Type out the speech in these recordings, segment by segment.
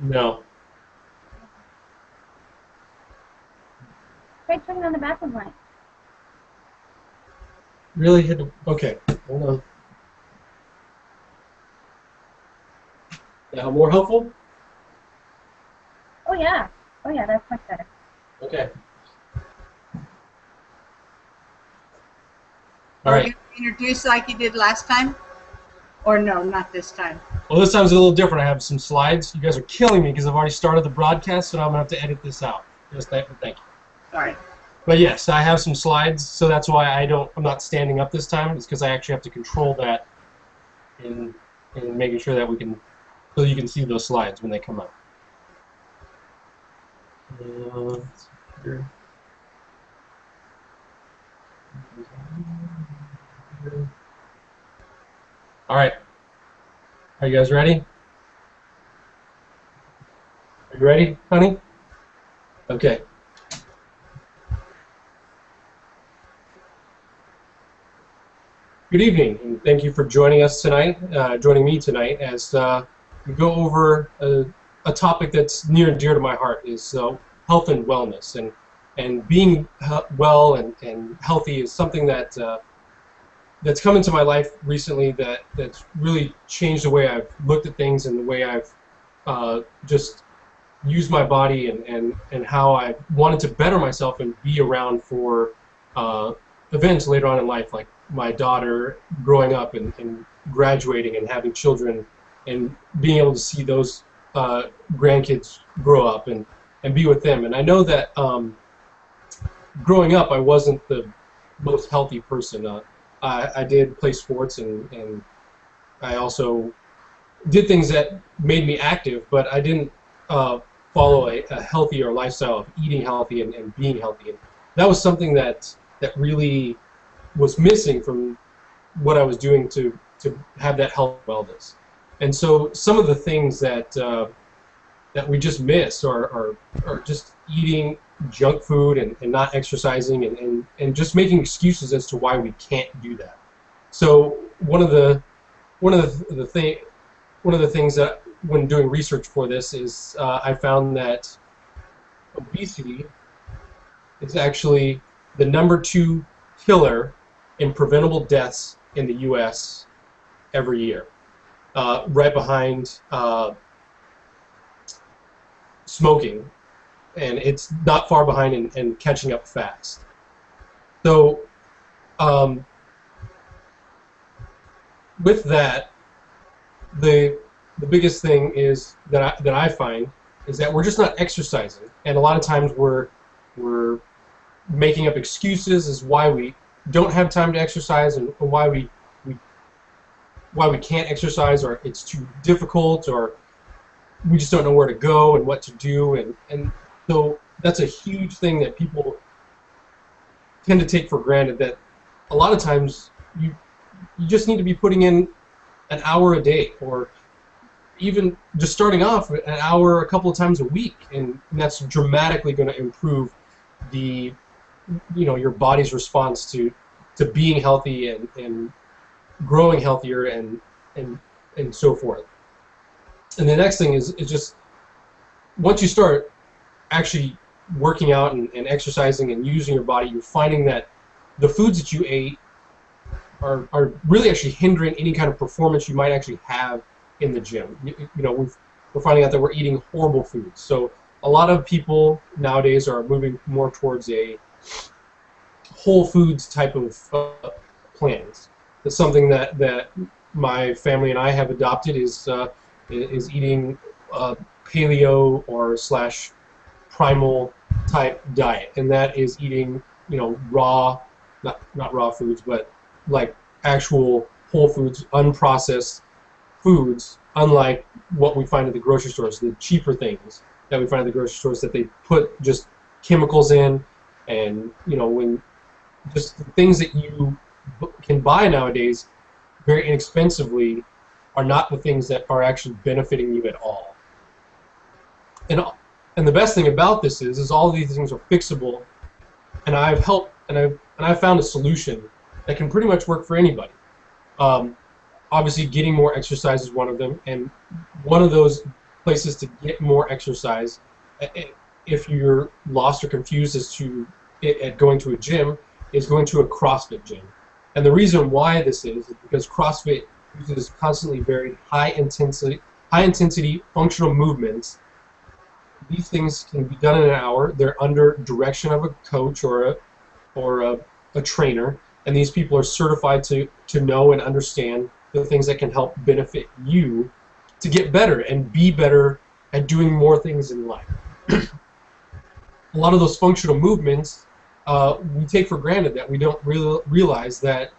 No. Try turning on the bathroom light. Really hit the, okay, hold on. Now more helpful? Oh yeah. Oh yeah, that's much better. Okay. All Are we right. going to introduce like you did last time? Or no, not this time? Well, this time's a little different. I have some slides. You guys are killing me because I've already started the broadcast, so now I'm going to have to edit this out. Just thank you. All right. But yes, I have some slides, so that's why I'm not standing up this time. It's because I actually have to control that in making sure that so you can see those slides when they come up. Here. All right. Are you guys ready? Are you ready, honey? Okay. Good evening, and thank you for joining us tonight, joining me tonight as we go over a topic that's near and dear to my heart, is health and wellness. And being well and healthy is something that that's come into my life recently that's really changed the way I've looked at things and the way I've just used my body and how I wanted to better myself and be around for events later on in life, like my daughter growing up and graduating and having children and being able to see those grandkids grow up and be with them. And I know that growing up I wasn't the most healthy person. I did play sports and I also did things that made me active, but I didn't follow a healthier lifestyle of eating healthy and being healthy. And that was something that really was missing from what I was doing to have that health and wellness. And so some of the things that that we just miss are just eating junk food and not exercising and just making excuses as to why we can't do that. So one of the things that when doing research for this is I found that obesity is actually the #2 killer in preventable deaths in the U.S. every year, right behind smoking, and it's not far behind and catching up fast. So with that, the biggest thing is that I find is that we're just not exercising, and a lot of times we're making up excuses as why we don't have time to exercise and why we can't exercise, or it's too difficult, or we just don't know where to go and what to do, and so that's a huge thing that people tend to take for granted, that a lot of times you just need to be putting in an hour a day, or even just starting off an hour a couple of times a week, and that's dramatically going to improve the your body's response to being healthy and growing healthier and so forth. And the next thing is just once you start actually working out and exercising and using your body, you're finding that the foods that you ate are really actually hindering any kind of performance you might actually have in the gym. We're finding out that we're eating horrible foods. So a lot of people nowadays are moving more towards a whole foods type of plans. It's something that my family and I have adopted, is eating paleo or / primal type diet, and that is eating raw, not raw foods, but like actual whole foods, unprocessed foods, unlike what we find at the grocery stores, the cheaper things that we find at the grocery stores that they put just chemicals in, and when just the things that you can buy nowadays very inexpensively are not the things that are actually benefiting you at all. And the best thing about this is all of these things are fixable, and I've helped and I've found a solution that can pretty much work for anybody. Obviously, getting more exercise is one of them, and one of those places to get more exercise, if you're lost or confused as to at going to a gym, is going to a CrossFit gym. And the reason why this is because CrossFit uses constantly very high intensity functional movements. These things can be done in an hour. They're under direction of a coach or a trainer, and these people are certified to know and understand the things that can help benefit you to get better and be better at doing more things in life. A lot of those functional movements we take for granted, that we don't realize that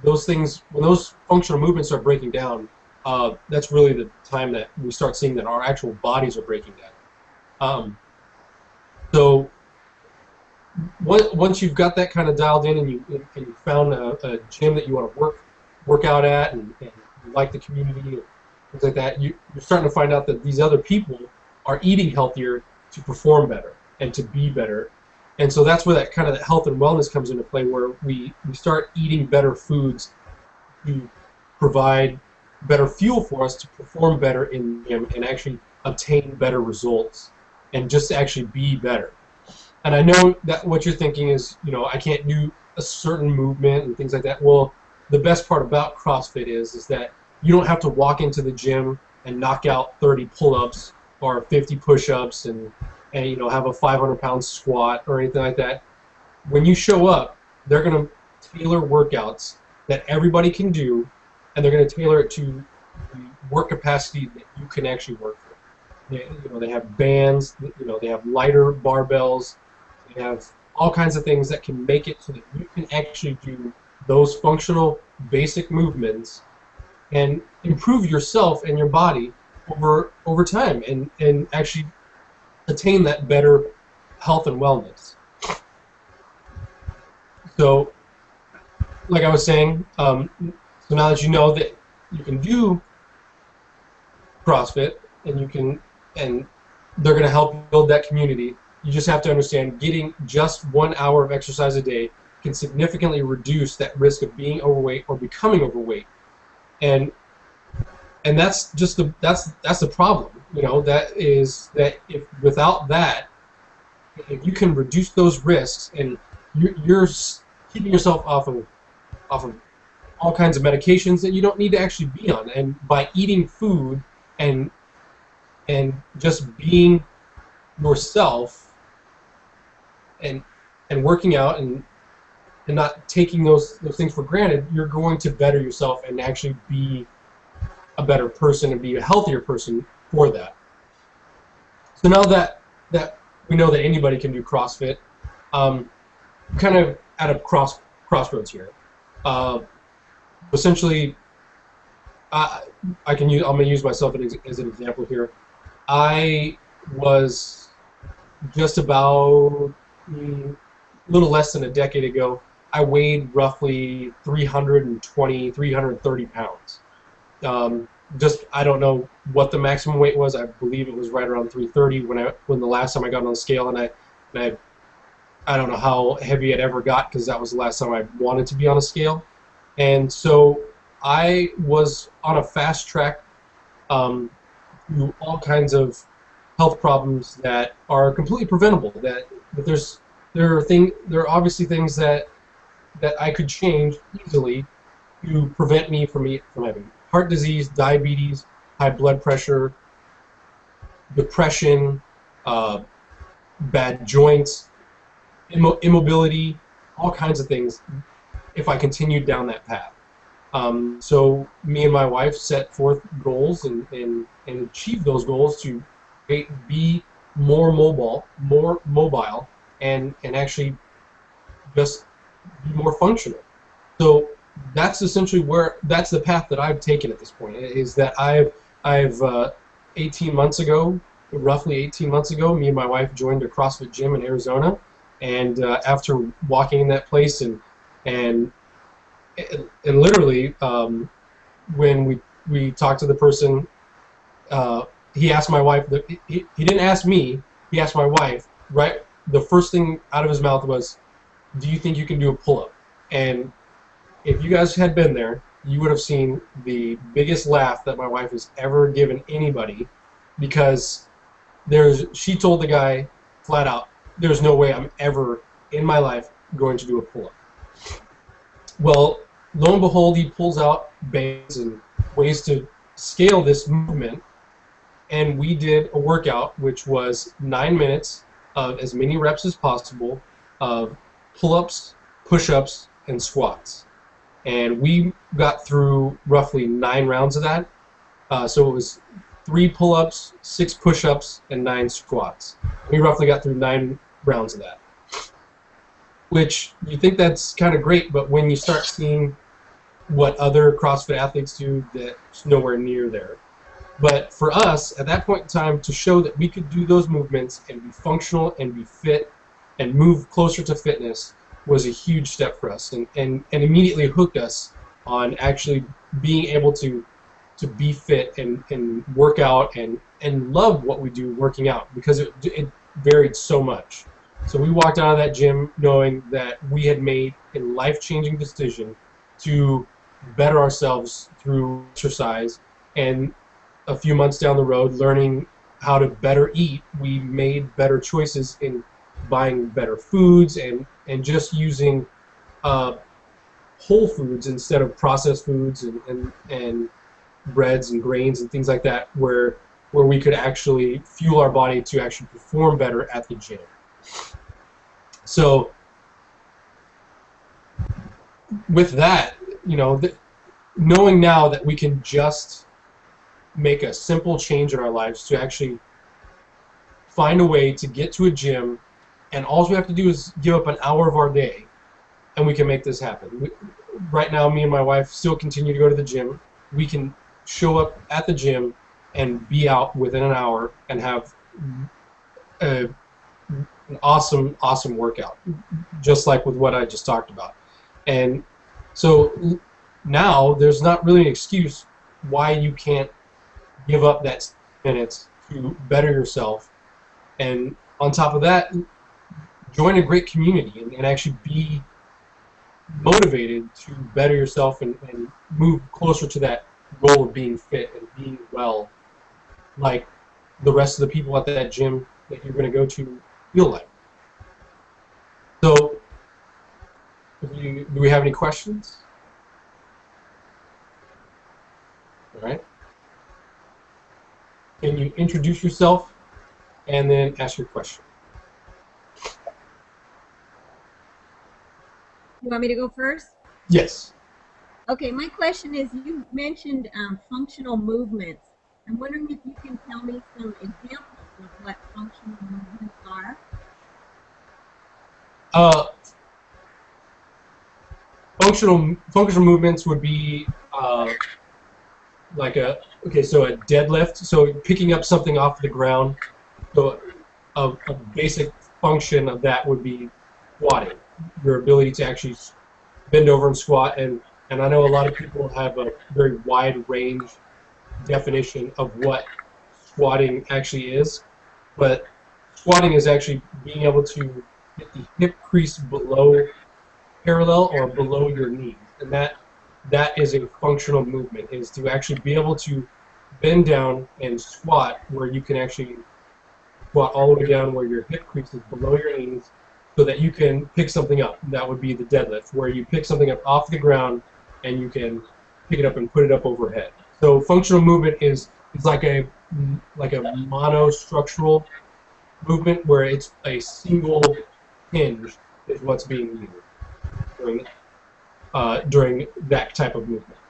those things, when those functional movements are breaking down, that's really the time that we start seeing that our actual bodies are breaking down. So once you've got that kind of dialed in, and you found a gym that you want to work out at, and you like the community and things like that, you're starting to find out that these other people are eating healthier to perform better and to be better. And so that's where that kind of health and wellness comes into play, where we start eating better foods to provide better fuel for us to perform better in the gym and actually obtain better results and just to actually be better. And I know that what you're thinking is, I can't do a certain movement and things like that. Well, the best part about CrossFit is that you don't have to walk into the gym and knock out 30 pull-ups or 50 push-ups and have a 500-pound squat or anything like that. When you show up, they're going to tailor workouts that everybody can do, and they're going to tailor it to the work capacity that you can actually work for. They have bands, they have lighter barbells, they have all kinds of things that can make it so that you can actually do those functional basic movements and improve yourself and your body over time and actually attain that better health and wellness. So, like I was saying, so now that you know that you can do CrossFit and they're going to help build that community, you just have to understand getting just 1 hour of exercise a day can significantly reduce that risk of being overweight or becoming overweight. And that's just that's the problem. That is that if without that, if you can reduce those risks and you're keeping yourself off of all kinds of medications that you don't need to actually be on, and by eating food and just being yourself and working out and not taking those things for granted, you're going to better yourself and actually be a better person and be a healthier person for that. So now that we know that anybody can do CrossFit, kind of at a crossroads here. Essentially, I'm going to use myself as an example here. I was just about a little less than a decade ago. I weighed roughly 320, 330 pounds. I don't know what the maximum weight was. I believe it was right around 330 when the last time I got on the scale, and I don't know how heavy it ever got, because that was the last time I wanted to be on a scale. And so I was on a fast track to all kinds of health problems that are completely preventable. But there are obviously things that I could change easily to prevent me from having heart disease, diabetes, high blood pressure, depression, bad joints, immobility, all kinds of things if I continued down that path. So me and my wife set forth goals and achieved those goals to be more mobile, and actually just be more functional. So that's essentially that's the path that I've taken at this point. Is that I've 18 months ago, roughly 18 months ago, me and my wife joined a CrossFit gym in Arizona, and after walking in that place and literally when we talked to the person, he asked my wife. He didn't ask me. He asked my wife. Right, the first thing out of his mouth was, "Do you think you can do a pull-up?" And if you guys had been there, you would have seen the biggest laugh that my wife has ever given anybody because she told the guy flat out, there's no way I'm ever in my life going to do a pull-up. Well, lo and behold, he pulls out bands and ways to scale this movement, and we did a workout which was 9 minutes of as many reps as possible of pull-ups, push-ups, and squats. And we got through roughly 9 rounds of that. So it was 3 pull-ups, 6 push-ups, and 9 squats. We roughly got through 9 rounds of that. Which you think that's kind of great, but when you start seeing what other CrossFit athletes do, that's nowhere near there. But for us, at that point in time, to show that we could do those movements and be functional and be fit and move closer to fitness was a huge step for us, and immediately hooked us on actually being able to be fit and work out and love what we do working out, because it varied so much. So we walked out of that gym knowing that we had made a life-changing decision to better ourselves through exercise, and a few months down the road, learning how to better eat, we made better choices in buying better foods and just using whole foods instead of processed foods and breads and grains and things like that, where we could actually fuel our body to actually perform better at the gym. So with that, knowing now that we can just make a simple change in our lives to actually find a way to get to a gym, and all we have to do is give up an hour of our day, and we can make this happen. Right now, me and my wife still continue to go to the gym. We can show up at the gym and be out within an hour and have an awesome workout, just like with what I just talked about. And so now there's not really an excuse why you can't give up that minutes to better yourself. And on top of that, join a great community and actually be motivated to better yourself and move closer to that goal of being fit and being well, like the rest of the people at that gym that you're going to go to feel like. So, do we have any questions? All right. Can you introduce yourself and then ask your question? You want me to go first? Yes. Okay, my question is, you mentioned functional movements. I'm wondering if you can tell me some examples of what functional movements are. Functional movements would be like a deadlift. So picking up something off the ground. So a basic function of that would be squatting. Your ability to actually bend over and squat, and I know a lot of people have a very wide range definition of what squatting actually is, but squatting is actually being able to get the hip crease below parallel or below your knees, and that is a functional movement, is to actually be able to bend down and squat where you can actually squat all the way down where your hip crease is below your knees, so that you can pick something up. That would be the deadlift, where you pick something up off the ground and you can pick it up and put it up overhead. So functional movement is like a monostructural movement, where it's a single hinge is what's being used during that type of movement.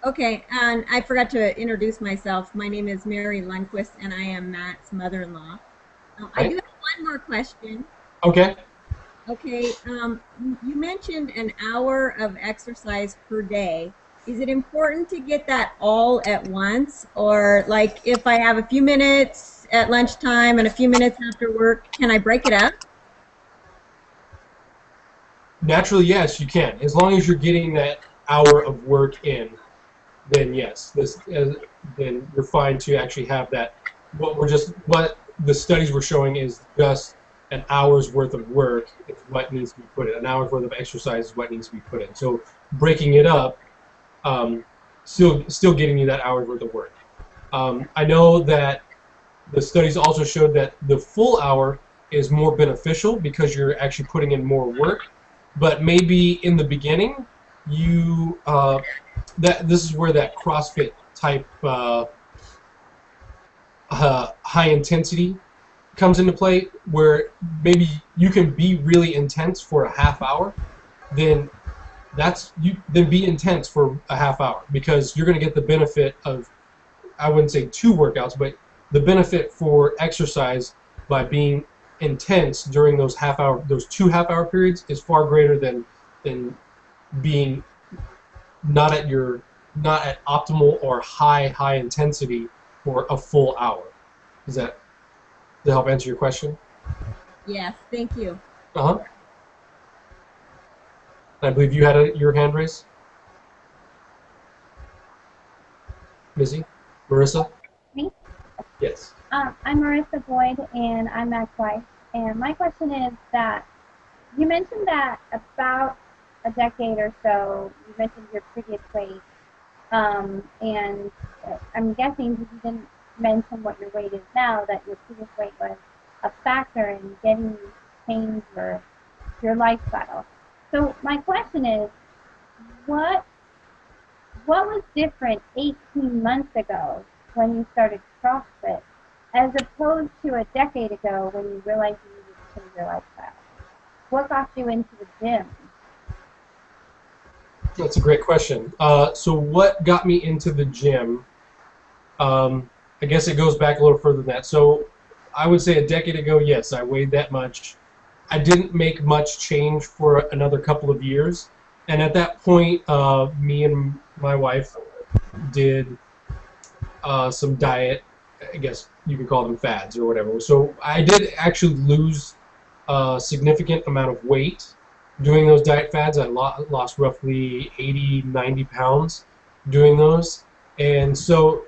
Okay, and I forgot to introduce myself. My name is Mary Lundquist, and I am Matt's mother-in-law. I do have one more question. Okay. Okay, you mentioned an hour of exercise per day. Is it important to get that all at once? Or like if I have a few minutes at lunchtime and a few minutes after work, can I break it up? Naturally, yes, you can. As long as you're getting that hour of work in, then yes, then you're fine to actually have that. What the studies were showing is just an hour's worth of work is what needs to be put in. An hour's worth of exercise is what needs to be put in. So breaking it up, still getting you that hour's worth of work. I know that the studies also showed that the full hour is more beneficial because you're actually putting in more work. But maybe in the beginning, you that this is where that CrossFit type high intensity comes into play, where maybe you can be really intense for a half hour, then then be intense for a half hour, because you're going to get the benefit of, I wouldn't say two workouts, but the benefit for exercise by being intense during those those 2 half-hour periods is far greater than being not at optimal or high intensity for a full hour. Does that help answer your question? Yes, thank you. Uh-huh. I believe you had your hand raised. Missy? Marissa? Me? Yes. I'm Marissa Boyd, and I'm Mac's wife. And my question is that you mentioned that about a decade or so, you mentioned your previous weight, and I'm guessing because you didn't mention what your weight is now, that your previous weight was a factor in getting you to change your lifestyle. So my question is, what was different 18 months ago when you started CrossFit as opposed to a decade ago when you realized you needed to change your lifestyle? What got you into the gym? That's a great question. So what got me into the gym? I guess it goes back a little further than that. So I would say a decade ago, yes, I weighed that much. I didn't make much change for another couple of years. And at that point, me and my wife did some diet, I guess you could call them fads or whatever. So I did actually lose a significant amount of weight doing those diet fads. I lost roughly 80, 90 pounds doing those. And so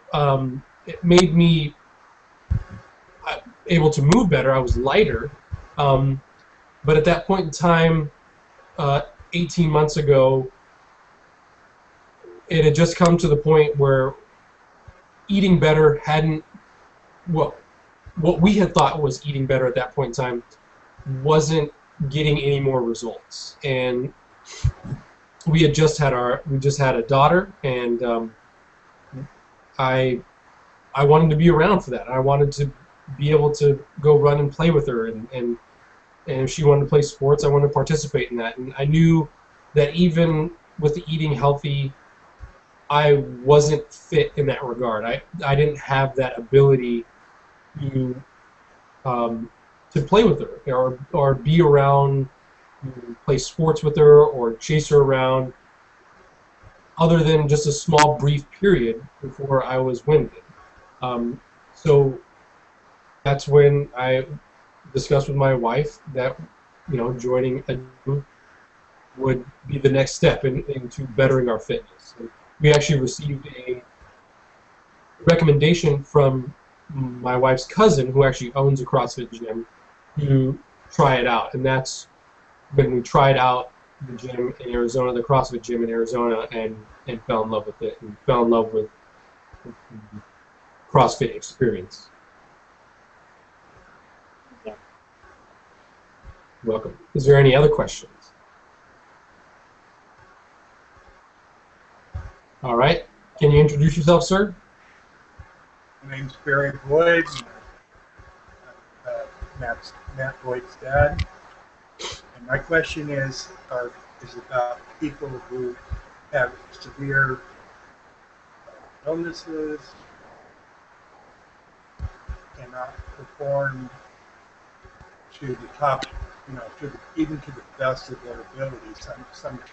it made me able to move better. I was lighter. But at that point in time, 18 months ago, it had just come to the point where eating better hadn't, well, what we had thought was eating better at that point in time wasn't getting any more results. And we just had a daughter, and I wanted to be around for that. I wanted to be able to go run and play with her, and if she wanted to play sports, I wanted to participate in that. And I knew that even with eating healthy, I wasn't fit in that regard. I didn't have that ability to play with her, or be around, play sports with her, or chase her around, other than just a small brief period before I was winded. So that's when I discussed with my wife that, joining a gym would be the next step into bettering our fitness. And we actually received a recommendation from my wife's cousin, who actually owns a CrossFit gym, to try it out. And that's when we tried out the gym in Arizona, the CrossFit gym in Arizona, and fell in love with it, and fell in love with the CrossFit experience. Thank Welcome. Is there any other questions? All right. Can you introduce yourself, sir? My name's Barry Boyd. Matt Boyd's dad. And my question is about people who have severe illnesses, cannot perform to the top, even to the best of their ability. Some things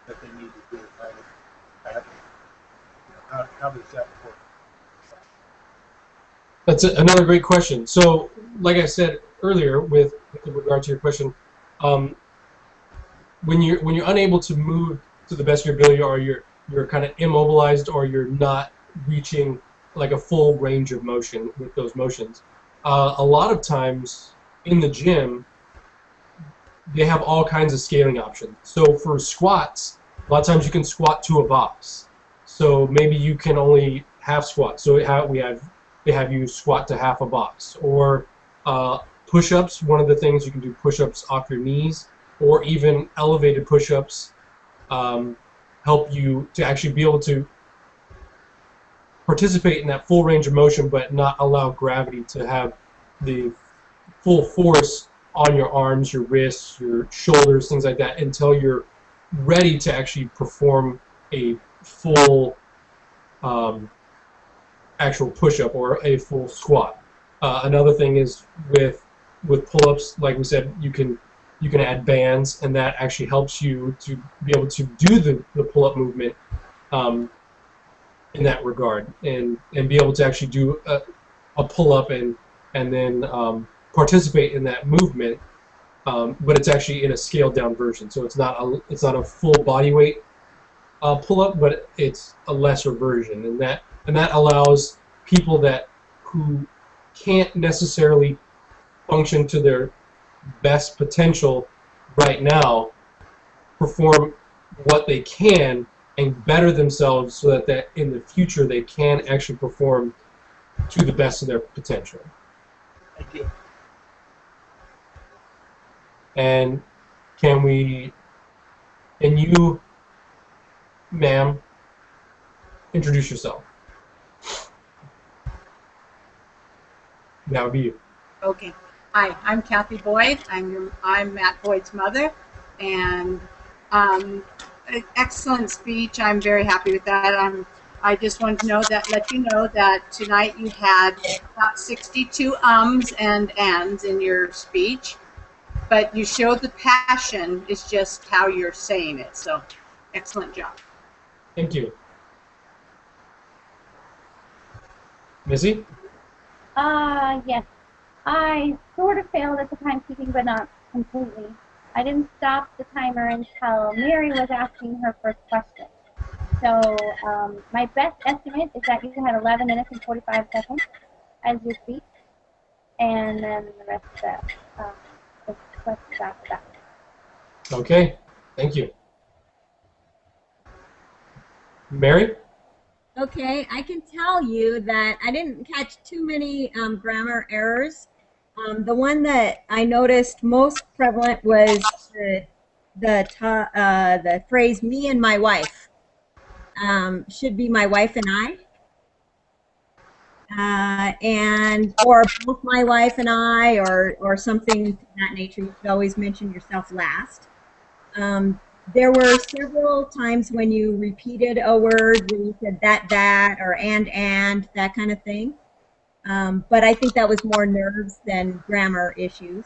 that they need to do. How does that work? That's another great question. So, like I said earlier, with regard to your question, when you're unable to move to the best of your ability, or you're kind of immobilized, or you're not reaching like a full range of motion with those motions, a lot of times in the gym they have all kinds of scaling options. So for squats, a lot of times you can squat to a box. So maybe you can only half squat. So they have you squat to half a box, or push-ups. One of the things you can do push-ups off your knees, or even elevated push-ups help you to actually be able to participate in that full range of motion, but not allow gravity to have the full force on your arms, your wrists, your shoulders, things like that, until you're ready to actually perform a full actual push-up or a full squat. Another thing is with pull-ups, like we said, you can add bands, and that actually helps you to be able to do the pull-up movement in that regard, and be able to actually do a pull-up and then participate in that movement, but it's actually in a scaled down version. So it's not a full body weight pull-up, but it's a lesser version, and that allows people who can't necessarily function to their best potential right now perform what they can and better themselves, so that in the future they can actually perform to the best of their potential. Thank you. And can you, ma'am, introduce yourself? That would be you. Okay. Hi, I'm Kathy Boyd. I'm Matt Boyd's mother, and excellent speech. I'm very happy with that. I just wanted to let you know that tonight you had about 62 ums and ands in your speech, but you showed the passion. It's just how you're saying it. So, excellent job. Thank you. Missy? Yes. I sort of failed at the timekeeping, but not completely. I didn't stop the timer until Mary was asking her first question. So my best estimate is that you had 11 minutes and 45 seconds as your speech, and then the rest of the questions after that. Okay, thank you. Mary? Okay, I can tell you that I didn't catch too many grammar errors. The one that I noticed most prevalent was the phrase "me and my wife." Should be "my wife and I," or both "my wife and I," or something to that nature. You should always mention yourself last. There were several times when you repeated a word, when you said that, or and, that kind of thing. But I think that was more nerves than grammar issues.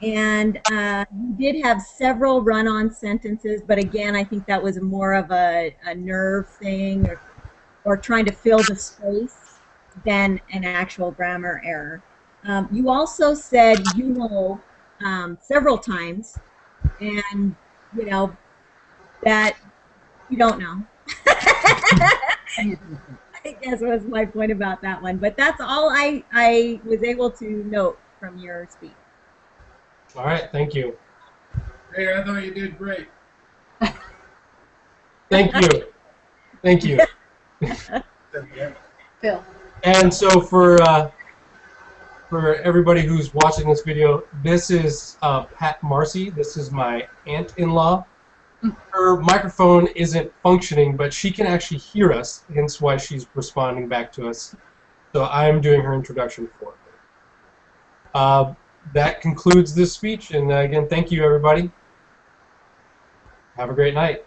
And you did have several run-on sentences, but again, I think that was more of a nerve thing, or trying to fill the space than an actual grammar error. You also said several times, and that you don't know. I guess was my point about that one. But that's all I was able to note from your speech. All right, thank you. Hey, I thought you did great. Thank you. Thank you. Phil. And so for everybody who's watching this video, this is Pat Marcy. This is my aunt-in-law. Her microphone isn't functioning, but she can actually hear us, hence why she's responding back to us. So I'm doing her introduction for her. That concludes this speech, and again, thank you, everybody. Have a great night.